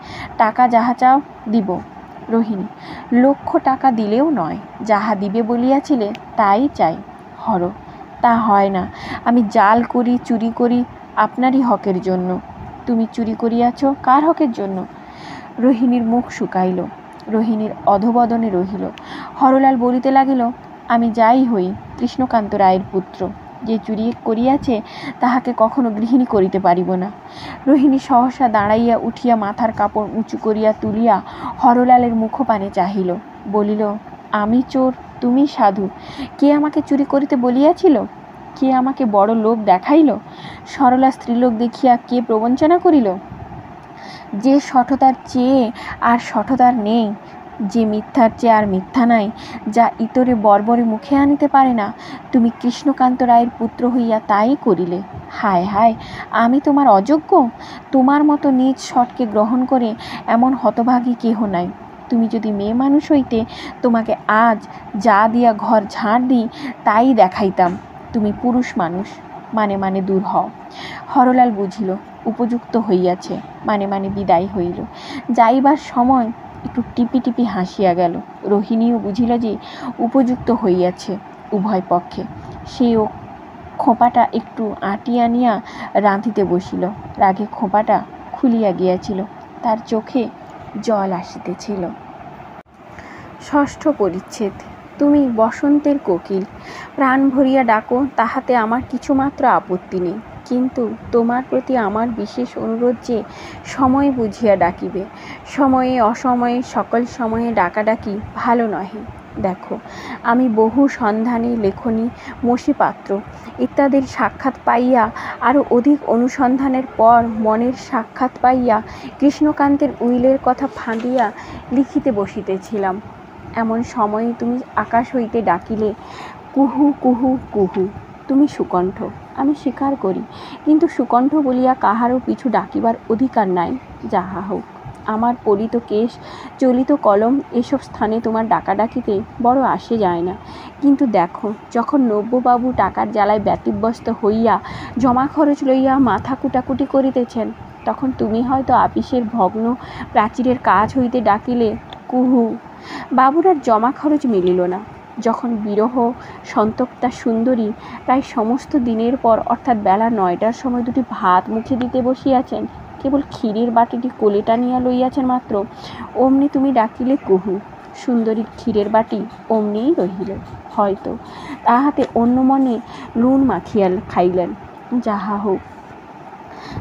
টাকা যাহা চাও দিব। রোহিণী, 1,00,000 টাকা দিলেও নয়, যাহা দিবে বলিয়াছিলে তাই চাই। হর, তা হয় না, আমি জাল করি, চুরি করি আপনারই হকের জন্য। তুমি চুরি করিয়াছ কার হকের জন্য? রোহিণীর মুখ শুকাইল, রোহিণীর অধবদনে রহিল। হরলাল বলিতে লাগিল, আমি যাই হই কৃষ্ণকান্ত রায়ের পুত্র, যে চুরি করিয়াছে তাহাকে কখনো গৃহিণী করিতে পারিব না। রোহিণী সহসা দাঁড়াইয়া উঠিয়া মাথার কাপড় উঁচু করিয়া তুলিয়া হরলালের মুখপানে চাহিল, বলিল, আমি চোর, তুমি সাধু। কে আমাকে চুরি করিতে বলিয়াছিল? কে আমাকে বড় লোক দেখাইল? সরলা স্ত্রীলোক দেখিয়া কে প্রবঞ্চনা করিল? যে শঠতার চেয়ে আর শঠতার নেই, যে মিথ্যার চেয়ে আর মিথ্যা নাই, যা ইতরে বর্বরে মুখে আনিতে পারে না, তুমি কৃষ্ণকান্ত রায়ের পুত্র হইয়া তাই করিলে। হায় হায়, আমি তোমার অযোগ্য? তোমার মতো নিজ শটকে গ্রহণ করে এমন হতভাগী কেহ নাই। তুমি যদি মেয়ে মানুষ হইতে, তোমাকে আজ যা দিয়া ঘর ঝাড় দিই তাই দেখাইতাম। তুমি পুরুষ মানুষ, মানে মানে দূর হও। হরলাল বুঝিল উপযুক্ত হইয়াছে, মানে মানে বিদায় হইল। যাইবার সময় একটু টিপি টিপি হাসিয়া গেল। রোহিণীও বুঝিল যে উপযুক্ত হইয়াছে উভয় পক্ষে। সেও খোঁপাটা একটু আটিয়া নিয়া রাঁধিতে বসিল। রাগে খোঁপাটা খুলিয়া গিয়াছিল, তার চোখে জল আসিতেছিল। 6ষ্ঠ পরিচ্ছেদ। তুমি বসন্তের কোকিল, প্রাণ ভরিয়া ডাকো, তাহাতে আমার কিছুমাত্র আপত্তি নেই, কিন্তু তোমার প্রতি আমার বিশেষ অনুরোধ যে সময় বুঝিয়া ডাকিবে। সময়ে অসময়ে সকল সময়ে ডাকাডাকি ভালো নহে। দেখো, আমি বহু সন্ধানে, লেখনী, মসিপাত্র ইত্যাদির সাক্ষাৎ পাইয়া, আরও অধিক অনুসন্ধানের পর মনের সাক্ষাৎ পাইয়া কৃষ্ণকান্তের উইলের কথা ফাঁদিয়া লিখিতে বসিতেছিলাম। এমন সময়ে তুমি আকাশ হইতে ডাকিলে, কুহু কুহু কুহু। তুমি সুকণ্ঠ, আমি স্বীকার করি, কিন্তু সুকণ্ঠ বলিয়া কাহারও পিছু ডাকিবার অধিকার নাই। যাহা হোক, আমার পলিত কেশ, চলিত কলম এসব স্থানে তোমার ডাকাডাকিতে বড় আসে যায় না। কিন্তু দেখো, যখন নব্যবাবু টাকার জ্বালায় ব্যতিব্যস্ত হইয়া জমা খরচ লইয়া মাথা কুটাকুটি করিতেছেন, তখন তুমি হয়তো আপিসের ভগ্ন প্রাচীরের কাজ হইতে ডাকিলে, কুহু। বাবুর আর জমা খরচ মিলিল না। যখন বিরহ সন্তপ্তা সুন্দরী প্রায় সমস্ত দিনের পর, অর্থাৎ বেলা 9টার সময় দুটি ভাত মুখে দিতে বসিয়াছেন, কেবল ক্ষীরের বাটিটি কোলে টানিয়া লইয়াছেন মাত্র, অমনি তুমি ডাকিলে, কুহু। সুন্দরীর ক্ষীরের বাটি অমনিই রহিল। হয়তো তাহাতে অন্য মনে লুণ মাখিয়া খাইলেন। যাহা হোক,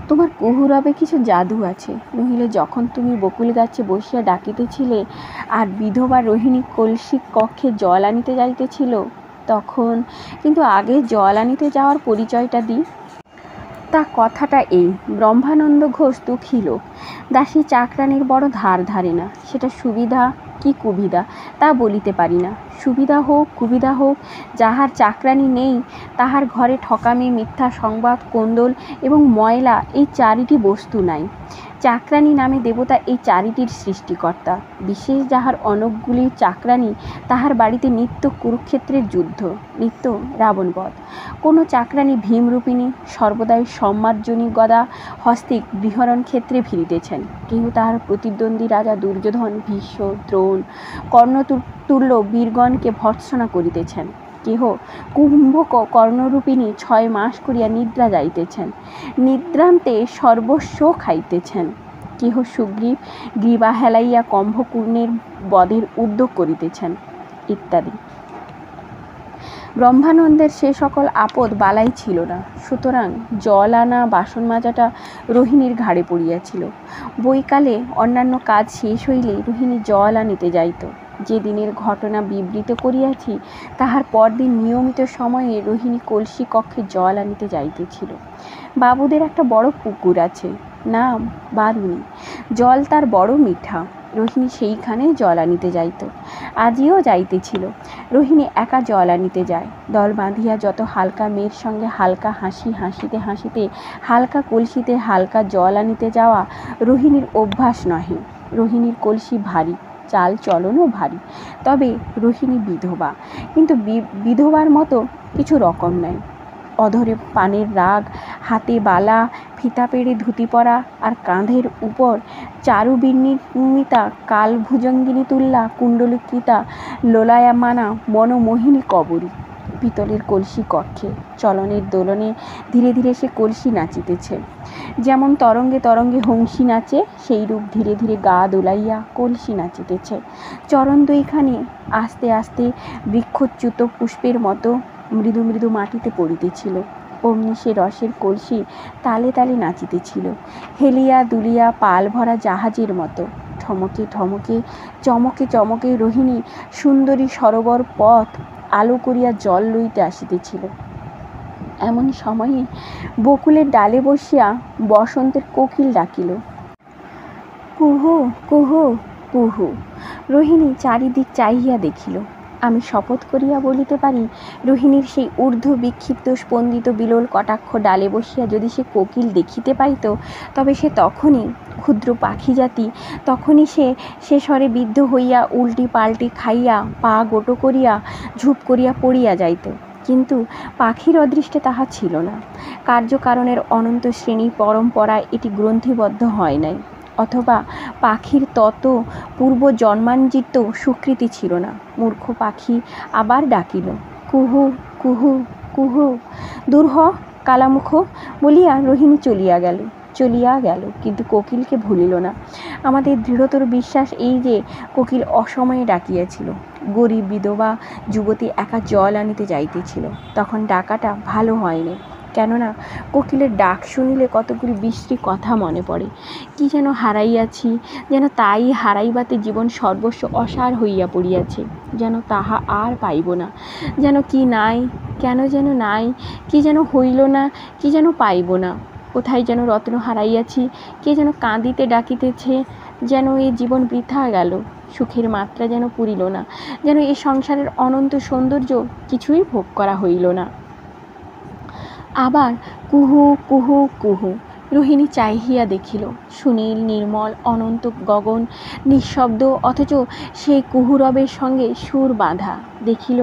তোমার কুহুরবে কিছু জাদু আছে, নহিলে যখন তুমি বকুল গাছে বসিয়া ডাকিতেছিলে আর বিধবা রোহিণী কলসি কক্ষে জল আনিতে যাইতেছিল তখন, কিন্তু আগে জল আনিতে যাওয়ার পরিচয়টা দিই। তা কথাটা এই, ব্রহ্মানন্দ ঘোষ দুঃখী লোক, দাসী চাকরানির বড় ধার ধারে না। সেটা সুবিধা কি কুবিধা তা বলিতে পারি না। সুবিধা হোক কুবিধা হোক, যাহার চাকরানি নেই তাহার ঘরে ঠকামি, মিথ্যা সংবাদ, কোন্দল এবং ময়লা এই চারিটি বস্তু নাই। চাকরানি নামে দেবতা এই চারিটির সৃষ্টিকর্তা। বিশেষ যাহার অনেকগুলি চাকরানি, তাহার বাড়িতে নিত্য কুরুক্ষেত্রের যুদ্ধ, নিত্য রাবণবধ। কোনো চাকরানি ভীমরূপিণী সর্বদাই সম্মার্জনী গদা হস্তে গৃহরণ ক্ষেত্রে ভিড়িতেছেন। কেহ তাহার প্রতিদ্বন্দ্বী রাজা দুর্যোধন, ভীষ্ম, দ্রোণ, কর্ণতুল্য বীরগণকে ভর্ৎসনা করিতেছেন। কেহ কুম্ভক কর্ণরূপিণী 6 মাস করিয়া নিদ্রা যাইতেছেন, নিদ্রান্তে সর্বস্ব খাইতেছেন। কেহ সুগ্রীব গ্রীবা হেলাইয়া কুম্ভকর্ণের বধের উদ্যোগ করিতেছেন, ইত্যাদি। ব্রহ্মানন্দের সে সকল আপদ বালাই ছিল না। সুতরাং জল আনা, বাসন মাজাটা রোহিণীর ঘাড়ে পড়িয়াছিল। বৈকালে অন্যান্য কাজ শেষ হইলে রোহিণী জল আনিতে যাইত। যে দিনের ঘটনা বিবৃত করিয়াছি, তাহার পরদিন নিয়মিত সময়ে রোহিণী কলসি কক্ষে জল আনিতে যাইতেছিল। বাবুদের একটা বড় পুকুর আছে, নাম বারুণী। জল তার বড় মিঠা। রোহিণী সেইখানে জল আনিতে যাইত। আজিও যাইতেছিল। রোহিণী একা জল আনিতে যায়। দল বাঁধিয়া যত হালকা মেয়ের সঙ্গে হালকা হাসি হাসিতে হাসিতে হালকা কলসিতে হালকা জল আনিতে যাওয়া রোহিণীর অভ্যাস নহে। রোহিণীর কলসি ভারী, চাল চলনও ভারী। তবে রোহিণী বিধবা, কিন্তু বিধবার মতো কিছু রকম নাই। অধরে পানের রাগ, হাতে বালা, ফিতা পেড়ে ধুতি পরা, আর কাঁধের উপর চারু বিনির্মিতা কাল ভুজঙ্গিনী তুল্লা কুণ্ডলিকৃতা লোলায়মানা মনোমোহিনী কবরী। পিতলের কলসি কক্ষে চলনের দোলনে ধীরে ধীরে সে কলসি নাচিতেছে। যেমন তরঙ্গে তরঙ্গে হংসী নাচে, সেই রূপ ধীরে ধীরে গা দোলাইয়া কলসি নাচিতেছে। চরণ দুইখানি আস্তে আস্তে বৃক্ষচ্যুত পুষ্পের মতো মৃদু মৃদু মাটিতে পড়িতেছিল। অমনি সে রসের কলসি তালে তালে নাচিতেছিল, হেলিয়া দুলিয়া পাল ভরা জাহাজের মতো। ঠমকে ঠমকে চমকে চমকে রোহিণী সুন্দরী সরোবর পথ আলো করিয়া জল লইতে আসিতেছিল। এমন সময়ে বকুলের ডালে বসিয়া বসন্তের কোকিল ডাকিল, কুহু কুহু কুহু। রোহিণী চারিদিক চাহিয়া দেখিল। আমি শপথ করিয়া বলিতে পারি, রোহিণীর সেই ঊর্ধ্ব বিক্ষিপ্ত স্পন্দিত বিলোল কটাক্ষ ডালে বসিয়া যদি সে কোকিল দেখিতে পাইত, তবে সে তখনই ক্ষুদ্র পাখি জাতি, তখনই সে স্বরে বিদ্ধ হইয়া উল্টি পাল্টি খাইয়া পা গোটো করিয়া ঝুপ করিয়া পড়িয়া যাইত। কিন্তু পাখির অদৃষ্টে তাহা ছিল না। কার্যকারণের অনন্ত শ্রেণী পরম্পরায় এটি গ্রন্থিবদ্ধ হয় নাই, অথবা পাখির তত পূর্ব জন্মাঞ্জিত স্বীকৃতি ছিল না। মূর্খ পাখি আবার ডাকিল, কুহু কুহু কুহু। দূর হ কালামুখ বলিয়া রোহিণী চলিয়া গেল, কিন্তু কোকিলকে ভুলিল না। আমাদের দৃঢ়তর বিশ্বাস এই যে কোকিল অসময়ে ডাকিয়াছিল। গরিব বিধবা যুবতী একা জল আনিতে যাইতেছিল, তখন ডাকাটা ভালো হয়নি। কেননা কোকিলের ডাক শুনিলে কতগুলি বিশ্রী কথা মনে পড়ে। কি যেন হারাইয়াছি, যেন তাই হারাইবাতে জীবন সর্বস্ব অসার হইয়া পড়িয়াছে, যেন তাহা আর পাইব না, যেন কি নাই, কেন যেন নাই, কি যেন হইল না, কি যেন পাইব না, কোথায় যেন রত্ন হারাইয়াছি, কে যেন কাঁদিতে ডাকিতেছে, যেন এ জীবন বৃথা গেল, সুখের মাত্রা যেন পুরিল না, যেন এ সংসারের অনন্ত সৌন্দর্য কিছুই ভোগ করা হইল না। আবার কুহু কুহু কুহু। রোহিণী চাহিয়া দেখিল, সুনীল নির্মল অনন্ত গগন নিঃশব্দ, অথচ সেই কুহুরবের সঙ্গে সুর বাঁধা। দেখিল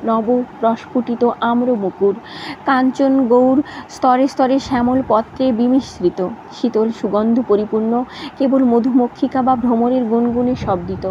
নব প্রস্ফুটিত আম্র মুকুর, কাঞ্চন গৌর স্তরে স্তরে শ্যামল পত্রে বিমিশ্রিত, শীতল সুগন্ধ পরিপূর্ণ, কেবল মধুমক্ষিকা বা ভ্রমরের গুনগুনে শব্দিত,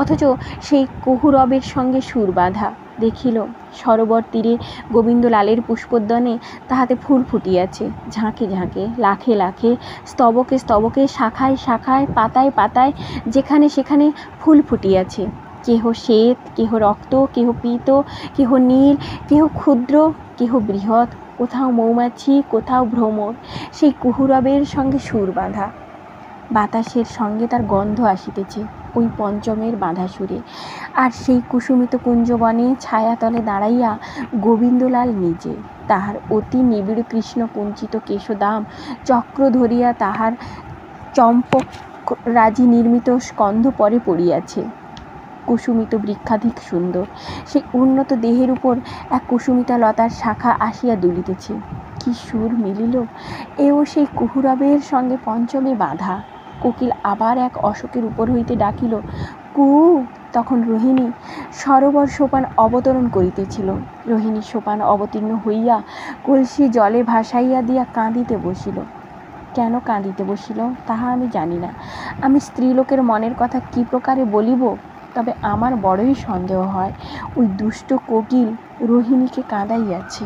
অথচ সেই কুহুরবের সঙ্গে সুর বাঁধা। দেখিল সরোবর তীরে গোবিন্দলালের পুষ্পোদ্যানে তাহাতে ফুল ফুটিয়াছে, ঝাঁকে ঝাঁকে, লাখে লাখে, স্তবকে স্তবকে, শাখায় শাখায়, পাতায় পাতায়, যেখানে সেখানে ফুল ফুটিয়াছে। কেহ শ্বেত, কেহ রক্ত, কেহ পীত, কেহ নীল, কেহ ক্ষুদ্র, কেহ বৃহৎ, কোথাও মৌমাছি, কোথাও ভ্রমর। সেই কুহুরবের সঙ্গে সুর বাঁধা। বাতাসের সঙ্গে তার গন্ধ আসিতেছে ওই পঞ্চমের বাঁধা সুরে। আর সেই কুসুমিত কুঞ্জবনে ছায়াতলে দাঁড়াইয়া গোবিন্দলাল নিজে, তাহার অতি নিবিড় কৃষ্ণ কুঞ্চিত কেশদাম চক্র ধরিয়া তাহার চম্পক রাজি নির্মিত স্কন্ধ পরে পড়িয়াছে। কুসুমিত বৃক্ষাধিক সুন্দর সেই উন্নত দেহের উপর এক কুসুমিতা লতার শাখা আসিয়া দুলিতেছে। কি সুর মিলিল! এও সেই কুহুরবের সঙ্গে পঞ্চমে বাঁধা। কোকিল আবার এক অশোকের উপর হইতে ডাকিল, কু। তখন রোহিণী সরোবর সোপান অবতরণ করিতেছিল। রোহিণী সোপান অবতীর্ণ হইয়া কলসি জলে ভাসাইয়া দিয়া কাঁদিতে বসিল। কেন কাঁদিতে বসিল তাহা আমি জানি না। আমি স্ত্রীলোকের মনের কথা কি প্রকারে বলিব, তবে আমার বড়ই সন্দেহ হয় ওই দুষ্ট কোকিল রোহিণীকে কাঁদাইয়াছে।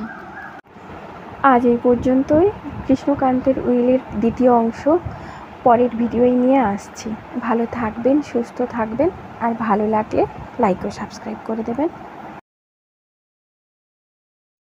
আজ এই পর্যন্তই। কৃষ্ণকান্তের উইলের দ্বিতীয় অংশ পরের ভিডিওই নিয়ে আসছি। ভালো থাকবেন, সুস্থ থাকবেন, আর ভালো লাগলে লাইক ও সাবস্ক্রাইব করে দেবেন।